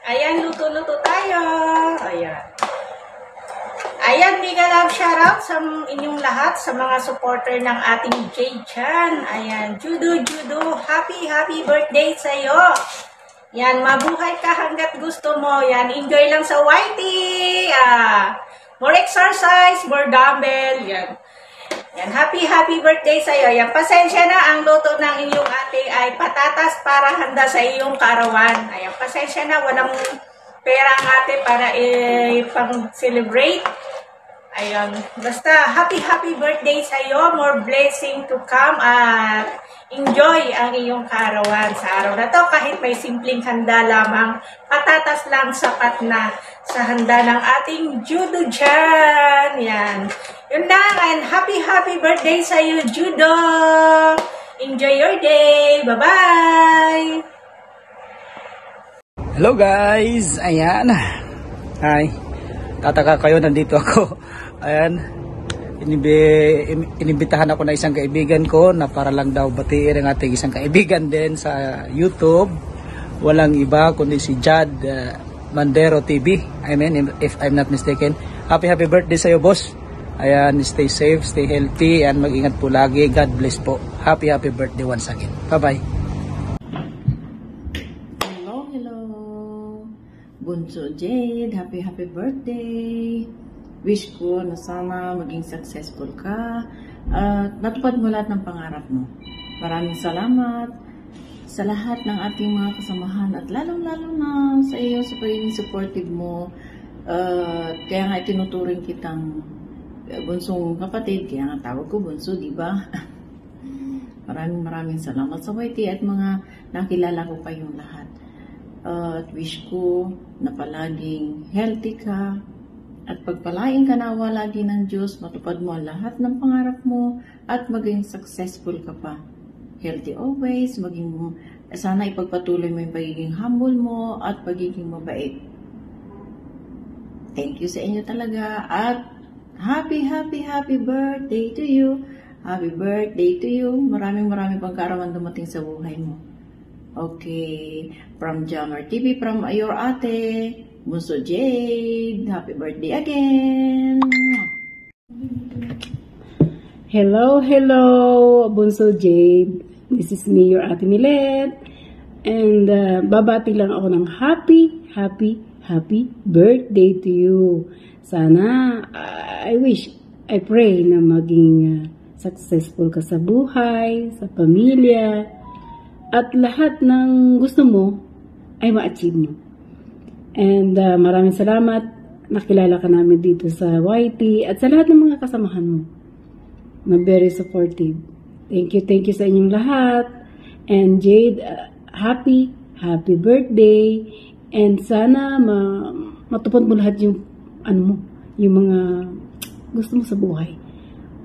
Ayan, luto-luto tayo. Ayan. Ayan, mega love shoutout sa inyong lahat, sa mga supporter ng ating Jade dyan. Ayan, Judo, happy birthday sa'yo. Yan, mabuhay ka hanggat gusto mo. Yan, enjoy lang sa Whitey. More exercise, more dumbbell. Yan. Yan, happy birthday sa'yo. Yan, pasensya na, ang luto ng inyong ate ay patatas para handa sa iyong karawan. Ayan, pasensya na, walang pera ang ate para pang-celebrate. Ayan, basta happy birthday sa'yo. More blessing to come at enjoy ang iyong karawan sa araw na to. Kahit may simpleng handa lamang, patatas lang sapat na sa handa ng ating Judo dyan. Yan. Yun lang, and happy birthday sa'yo, Judo. Enjoy your day. Bye-bye. Hello guys, ayan. Hi. Tataka kayo, nandito ako. Ayan. Inibitahan ako na isang kaibigan ko na para lang daw batiin ang ating isang kaibigan din sa YouTube. Walang iba kundi si Jad Mandero TV. I mean, if I'm not mistaken. Happy birthday sa iyo, boss. Ayan, stay safe, stay healthy, and mag-ingat po lagi. God bless po. Happy birthday once again. Bye-bye. Bunso Jade, happy birthday. Wish ko na sana maging successful ka at matupad mo lahat ng pangarap mo. Maraming salamat sa lahat ng ating mga kasamahan at lalong-lalo na sa iyo sa pagiging supportive mo. Kaya nga itinuturing kitang bunsong kapatid, kaya nga tawag ko bunso, di ba? Maraming salamat sa YT at mga nakilala ko kayong lahat. At wish ko na palaging healthy ka at pagpalain ka nawa lagi ng Diyos, matupad mo lahat ng pangarap mo at maging successful ka pa. Healthy always, sana ipagpatuloy mo yung pagiging humble mo at pagiging mabait. Thank you sa inyo talaga at happy birthday to you. Happy birthday to you. Maraming pang kaarawan dumating sa buhay mo. Okay, from Jammer TV, from your ate, Bunso Jade. Happy birthday again! Hello, Bunso Jade. This is me, your ate Milet. And babati lang ako ng happy birthday to you. Sana, I pray na maging successful ka sa buhay, sa pamilya, at lahat ng gusto mo ay ma-achieve mo. And maraming salamat. Nakilala ka namin dito sa YT at sa lahat ng mga kasamahan mo na very supportive. Thank you sa inyong lahat. And Jade, happy birthday. And sana matupad mo lahat yung yung mga gusto mo sa buhay.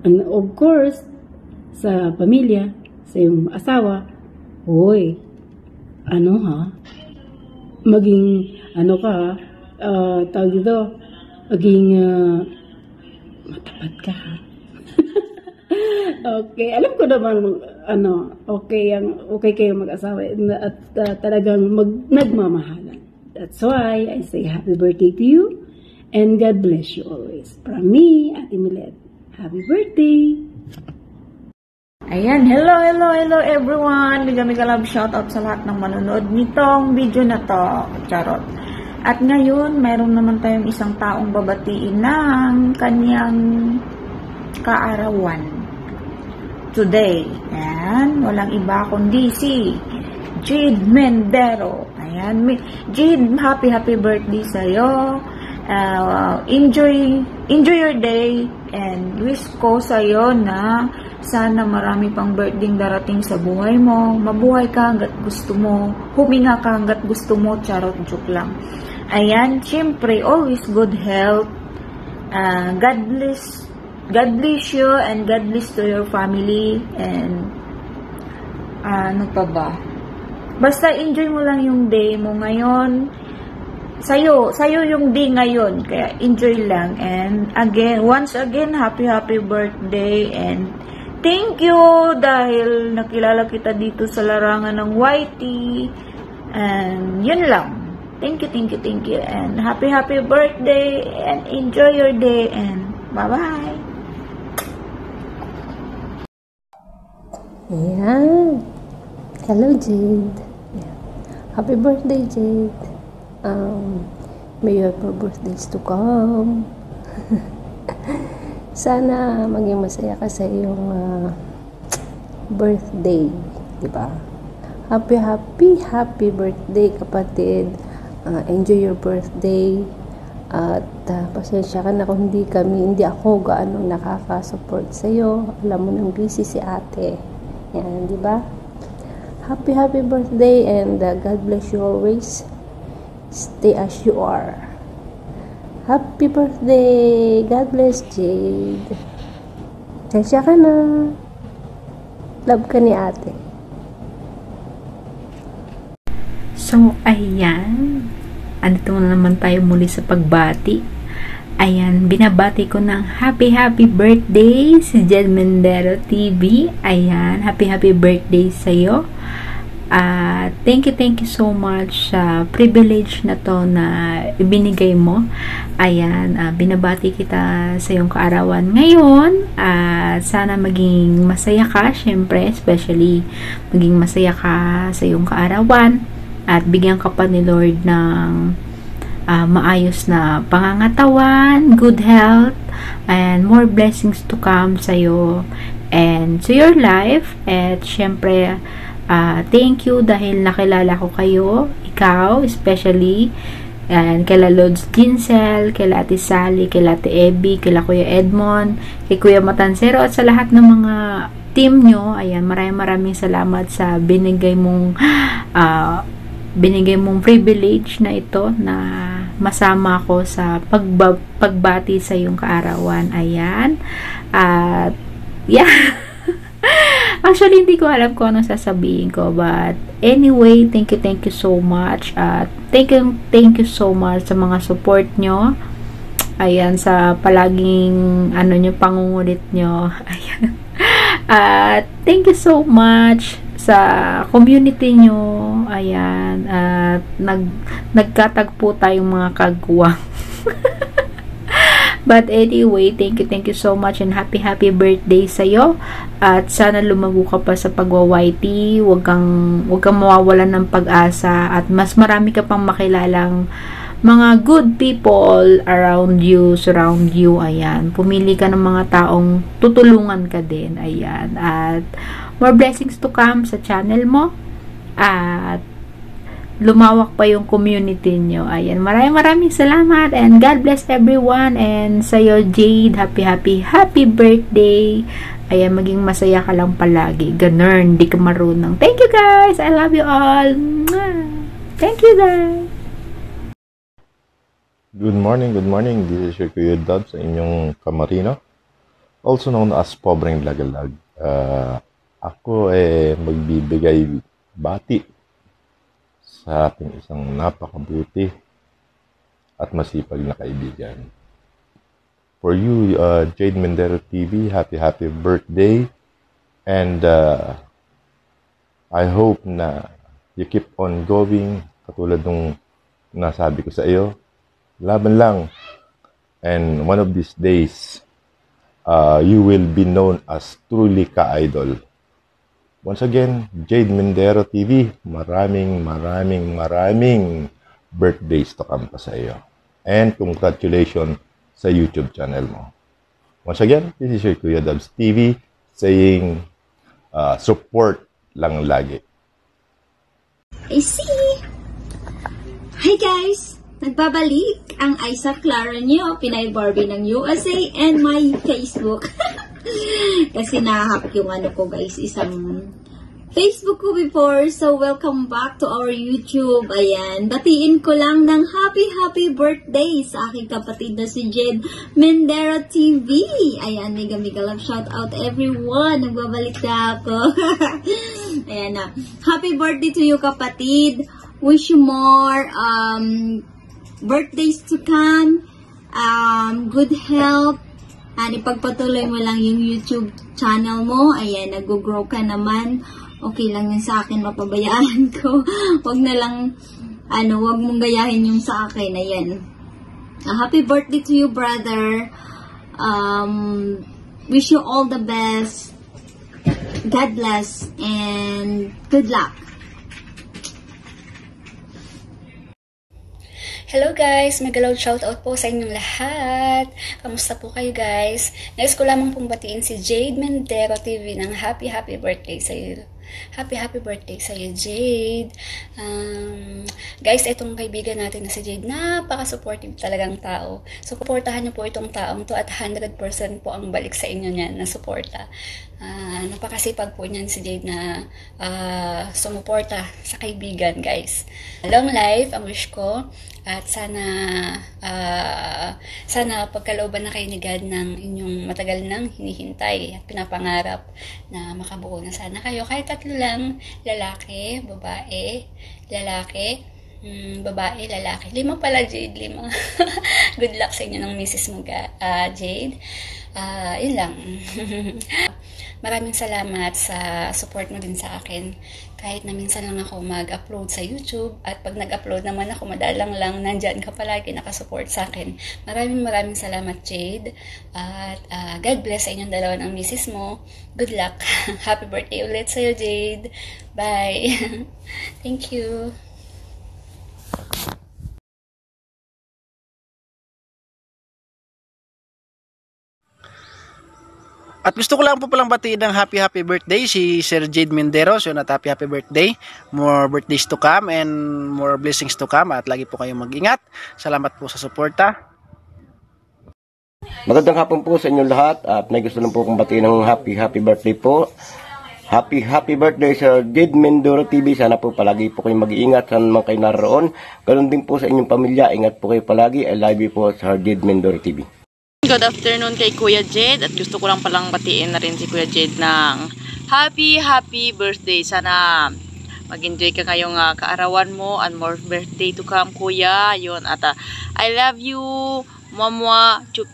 And of course, sa pamilya, sa iyong asawa, hoy, maging, tawag dito, maging, matapat ka, ha? Okay, alam ko naman, okay kayo mag-asawa, at talagang nagmamahalan. That's why I say happy birthday to you, and God bless you always. From me, Ate Milet, happy birthday! Ayan, hello everyone. Mega love shoutout sa lahat ng manonood nitong video na to. Charot. At ngayon, mayroon naman tayong isang taong babatiin ng kanyang kaarawan. Today. Ayan, walang iba kundi si Jade Mandero. Ayan, Jade, happy birthday sa'yo. Enjoy your day and wish ko sa'yo na sana marami pang birthday darating sa buhay mo. Mabuhay ka hanggat gusto mo. Huminga ka hanggat gusto mo. Charot, joke lang. Ayan, syempre, always good health. God bless you and God bless to your family. And ano pa ba? Basta enjoy mo lang yung day mo ngayon. Sa'yo yung day ngayon. Kaya enjoy lang. And again, once again, happy birthday. And thank you dahil nakilala kita dito sa larangan ng YT. And yun lang. Thank you, and happy birthday, and enjoy your day, and bye-bye. Ayan. Hello, Jade. Yeah. Happy birthday, Jade. May you have more birthdays to come. Sana maging masaya ka sa iyong birthday, di ba? Happy birthday, kapatid. Enjoy your birthday. At pasensya ka na kung hindi ako gaano nakaka-support sa iyo. Alam mo nang busy si ate. Yan, di ba? Happy birthday, and God bless you always. Stay as you are. Happy birthday. God bless, Jade. Pasensya ka na. Love ka ni ate. So, ayan. Andito na naman tayo muli sa pagbati. Ayan, binabati ko ng happy birthday si Jade Mendero TV. Ayan, happy birthday sa'yo. Thank you so much sa privilege na to na ibinigay mo. Ayan, binabati kita sa iyong kaarawan ngayon. Sana maging masaya ka, syempre, especially maging masaya ka sa iyong kaarawan. At bigyan ka pa ni Lord ng maayos na pangangatawan, good health, and more blessings to come sa'yo and to your life. At syempre, thank you dahil nakilala ko kayo, ikaw especially, and kay Lods Ginsel, kay Ate Sally, kay Ate Abby, kay Kuya Edmond, kay Kuya Matansero, at sa lahat ng mga team nyo. Ayan, maraming salamat sa binigay mong privilege na ito na masama ko sa pagbati sa iyong kaarawan. Ayan. At yeah. Actually, hindi ko alam kung anong sasabihin ko, but anyway, thank you so much. Thank you so much sa mga support nyo. Ayan, sa palaging pangungulit nyo. Ayan. Thank you so much sa community nyo. Ayan, at nagkatagpo tayong mga kagwang. But anyway, thank you so much, and happy birthday sa'yo. At sana lumago ka pa sa pagwa-YT. Huwag kang mawawalan ng pag-asa, at mas marami ka pang makilalang mga good people around you, surround you. Ayan, pumili ka ng mga taong tutulungan ka din. Ayan, at more blessings to come sa channel mo, at lumawak pa yung community nyo. Ayan, maraming salamat, and God bless everyone. And sa'yo, Jade, happy birthday. Ayan, maging masaya ka lang palagi. Ganun, di ka marunong. Thank you, guys. I love you all. Thank you, guys. Good morning. This is your Kuya Dub sa inyong kamarino, also known as Pobreng Lagalag. Ako magbibigay bati sa ating isang napakabuti at masipag na kaibigan. For you, Jade Mendero TV, happy birthday, and I hope na you keep on going katulad nung nasabi ko sa iyo. Laban lang, and one of these days you will be known as truly ka-idol. Once again, Jade Mendero TV, maraming birthdays to come pa sa iyo. And congratulations sa YouTube channel mo. Once again, this is your Kuya Dubs TV saying support lang lagi. I see! Hi guys! Nagbabalik ang Isaac Clara nyo, Pinay Barbie ng USA, and my Facebook. Kasi nahack yung ko guys, isang Facebook ko before. So welcome back to our YouTube. Ayan, batiin ko lang ng happy birthday sa aking kapatid na si Jade Mendero TV. Ayan, mega love shout out everyone. Nagbabalik na ako. Ayan na. Happy birthday to you, kapatid. Wish you more birthdays to come, good health, and ipagpatuloy mo lang yung YouTube channel mo. Ayan, nag-grow ka naman. Okay lang yun sa akin, mapabayaan ko. Wag na lang Wag mong gayahin yung sa akin. Ayan. Happy birthday to you, brother. Wish you all the best. God bless and good luck. Hello guys! Megaloud shoutout po sa inyong lahat. Kamusta po kayo guys? Nais ko lamang pong batiin si Jade Mendero TV ng happy birthday sa iyo. Happy birthday sa iyo, Jade. Guys, itong kaibigan natin na si Jade, napaka-supportive talagang tao. So, supportahan niyo po itong taong to at 100% po ang balik sa inyo niyan na suporta. Napakasipag po niyan si Jade na sumuporta sa kaibigan, guys. Long life ang wish ko at sana pagkalooban na kayo ni God ng inyong matagal nang hinihintay at pinapangarap na makabuo na sana kayo. Kahit 3 lang, lalaki, babae, lalaki, babae, lalaki. 5 pala, Jade, 5. Good luck sa inyo ng misis mo, Jade. Yun lang. Maraming salamat sa support mo din sa akin. Kahit na minsan lang ako mag-upload sa YouTube at pag nag-upload naman ako, madalang lang, nandyan ka palagi nakasupport sa akin. Maraming salamat, Jade. At God bless sa inyong dalawa ng misis mo. Good luck. Happy birthday ulit sa'yo, Jade. Bye. Thank you. At gusto ko lang po palang batiin ng happy birthday si Sir Jade Mendero. So at happy birthday. More birthdays to come and more blessings to come. At lagi po kayong mag-ingat. Salamat po sa suporta. Magandang hapon po sa inyong lahat. At may gusto lang po kong batiin ng happy birthday po. Happy birthday Sir Jade Mendero TV. Sana po palagi po kayong mag-iingat saan man kayo naroon. Ganun din po sa inyong pamilya. Ingat po kayo palagi. I love you po Sir Jade Mendero TV. Good afternoon kay Kuya Jade at gusto ko lang palang batiin na rin si Kuya Jade ng happy birthday. Sana mag-enjoy ka ngayong kaarawan mo and more birthday to come, Kuya. Yun, at I love you, Mama, chup,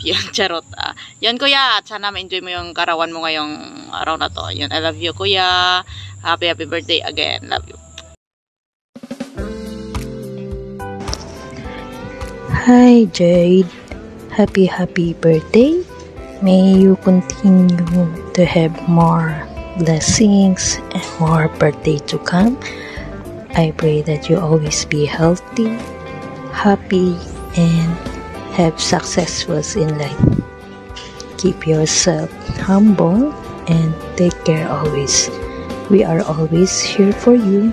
yun, charot. Yun, Kuya, at sana ma-enjoy mo yung kaarawan mo ngayong araw na to. Yun, I love you, Kuya. Happy birthday again. Love you. Hi, Jade. Happy birthday. May you continue to have more blessings and more birthday to come. I pray that you always be healthy, happy, and have successes in life. Keep yourself humble and take care always. We are always here for you.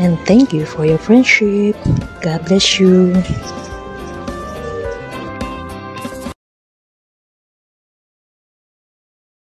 And thank you for your friendship. God bless you.